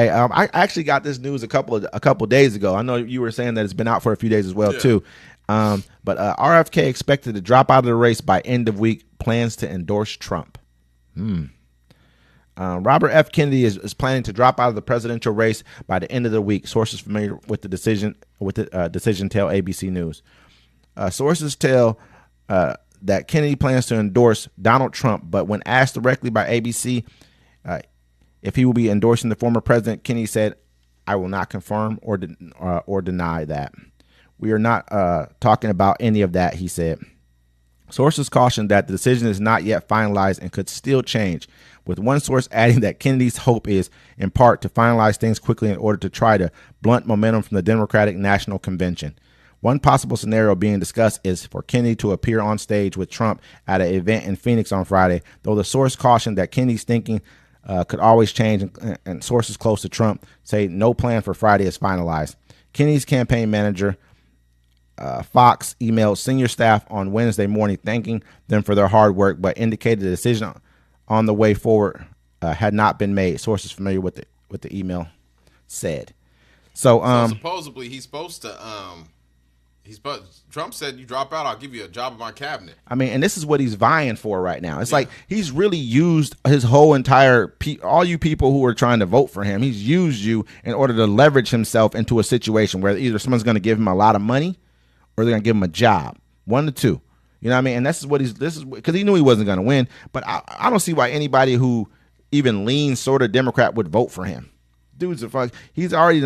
Hey, I actually got this news a couple days ago. I know you were saying that it's been out for a few days as well too. But RFK expected to drop out of the race by end of week. Plans to endorse Trump. Robert F. Kennedy is planning to drop out of the presidential race by the end of the week. Sources familiar with the decision tell ABC News. Sources tell that Kennedy plans to endorse Donald Trump, but when asked directly by ABC if he will be endorsing the former president, Kennedy said, "I will not confirm or deny that. We are not talking about any of that," he said. Sources cautioned that the decision is not yet finalized and could still change, with one source adding that Kennedy's hope is, in part, to finalize things quickly in order to try to blunt momentum from the Democratic National Convention. One possible scenario being discussed is for Kennedy to appear on stage with Trump at an event in Phoenix on Friday, though the source cautioned that Kennedy's thinking could always change, and sources close to Trump say no plan for Friday is finalized. Kennedy's campaign manager, Fox, emailed senior staff on Wednesday morning thanking them for their hard work, but indicated the decision on the way forward had not been made. Sources familiar with the email said. So supposedly he's supposed to Trump said, "You drop out, I'll give you a job in my cabinet." I mean, and this is what he's vying for right now. It's like he's really used his whole entire all you people who are trying to vote for him. He's used you in order to leverage himself into a situation where either someone's going to give him a lot of money or they're going to give him a job. One of the two. You know what I mean? And this is because he knew he wasn't going to win. But I don't see why anybody who even leans sort of Democrat would vote for him. Dude's a fuck. He's already.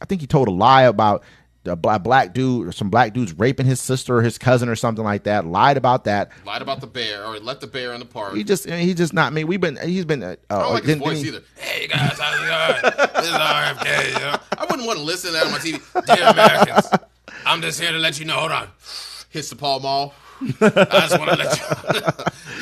I think he told a lie about the black dude or some black dudes raping his sister or his cousin or something like that. Lied about that. Lied about the bear or let the bear in the park. He's just not me. He's been. I don't like his voice either. Hey guys, how's it going? This is RFK. You know? I wouldn't want to listen to that on my TV. Dear Americans, I'm just here to let you know. Hold on. Hits the Pall Mall. I just want to let you.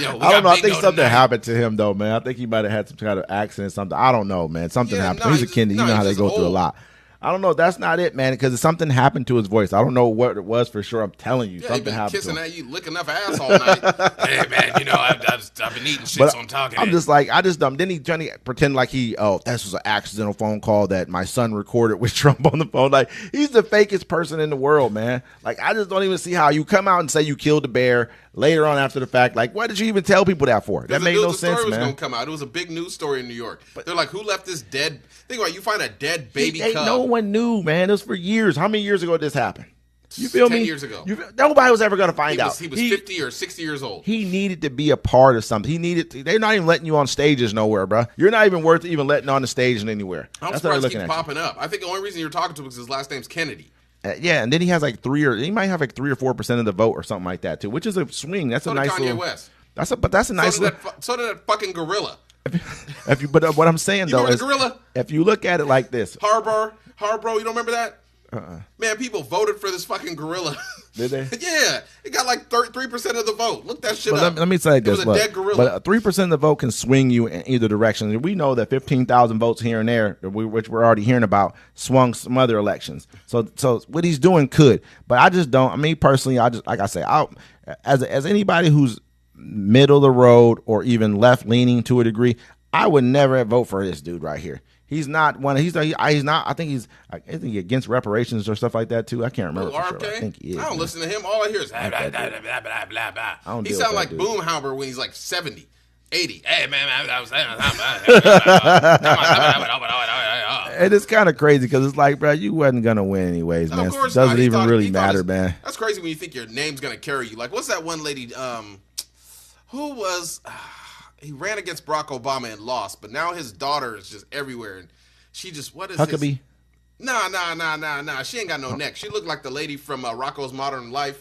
I don't know. I think something happened to him though, man. I think he might have had some kind of accident, something. I don't know, man. Something happened. He's a kid. You know how they go through a lot. I don't know. That's not it, man. Because something happened to his voice. I don't know what it was for sure. I'm telling you, something happened. Kissing to him. at you, licking enough ass all night. Hey, man, I've been eating shit, so I'm talking. I'm just like, Then he trying to pretend like this was an accidental phone call that my son recorded with Trump on the phone. Like, he's the fakest person in the world, man. Like, I just don't even see how you come out and say you killed the bear later on after the fact. Like, what did you even tell people that for? That made no sense, man. The story was going to come out. It was a big news story in New York. But they're like, who left this dead? Think about it. You find a dead baby cub. No one knew, man. It was for years. How many years ago did this happen? You feel 10 me? 10 years ago. Nobody was ever going to find out. He was 50 or 60 years old. He needed to be a part of something. They're not even letting you on stages nowhere, bro. You're not even worth even letting on the stage anywhere. I'm surprised he keeps popping up. I think the only reason you're talking to him is his last name's Kennedy. Yeah, and then he has like 3 or 4% of the vote or something like that too, which is a swing. That's a nice Kanye little. West. That's a nice. So did that fucking gorilla. But what I'm saying though is, gorilla? If you look at it like this, Harbor, you don't remember that? Man, people voted for this fucking gorilla. Did they? Yeah, it got like 3% of the vote. Look that shit up. Let me say this: it was a dead gorilla. But 3% of the vote can swing you in either direction. We know that 15,000 votes here and there, which we're already hearing about, swung some other elections. So what he's doing could, but I just don't. I mean, personally, I just like I say, as anybody who's middle of the road or even left leaning to a degree, I would never vote for this dude right here. He's not one. He's not. I think he's against reparations or stuff like that too. I can't remember. For sure. I think he is. I don't listen to him. All I hear is blah, blah, blah, blah, blah, blah. He sounds like Boomhauer when he's like 70, 80. Hey man, I was and it's kind of crazy because it's like, bro, you wasn't gonna win anyways, man. Of course it doesn't even really matter, man. That's crazy when you think your name's gonna carry you. Like, what's that one lady? Who was? He ran against Barack Obama and lost, but now his daughter is just everywhere, and she just Huckabee? Nah. She ain't got no neck. She looked like the lady from Rocko's Modern Life.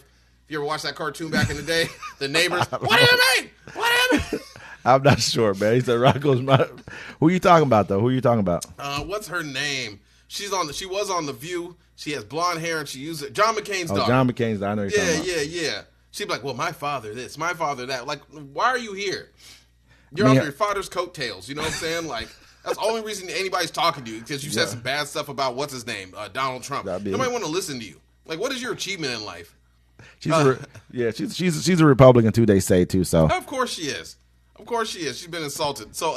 If you ever watched that cartoon back in the day, The Neighbors. What do you mean? What do you mean? I'm not sure, man. He said Rocko's Modern. Who are you talking about though? Who are you talking about? What's her name? She was on The View. She has blonde hair and she used it. John McCain's daughter. John McCain's daughter. I know you're talking about. Yeah. She'd be like, well, my father this, my father that. Like, why are you here? You're on your father's coattails. You know what I'm saying? Like, that's the only reason anybody's talking to you, because you said some bad stuff about what's his name, Donald Trump. Nobody want to listen to you. Like, what is your achievement in life? She's a Republican too. They say too. So of course she is. She's been insulted. So.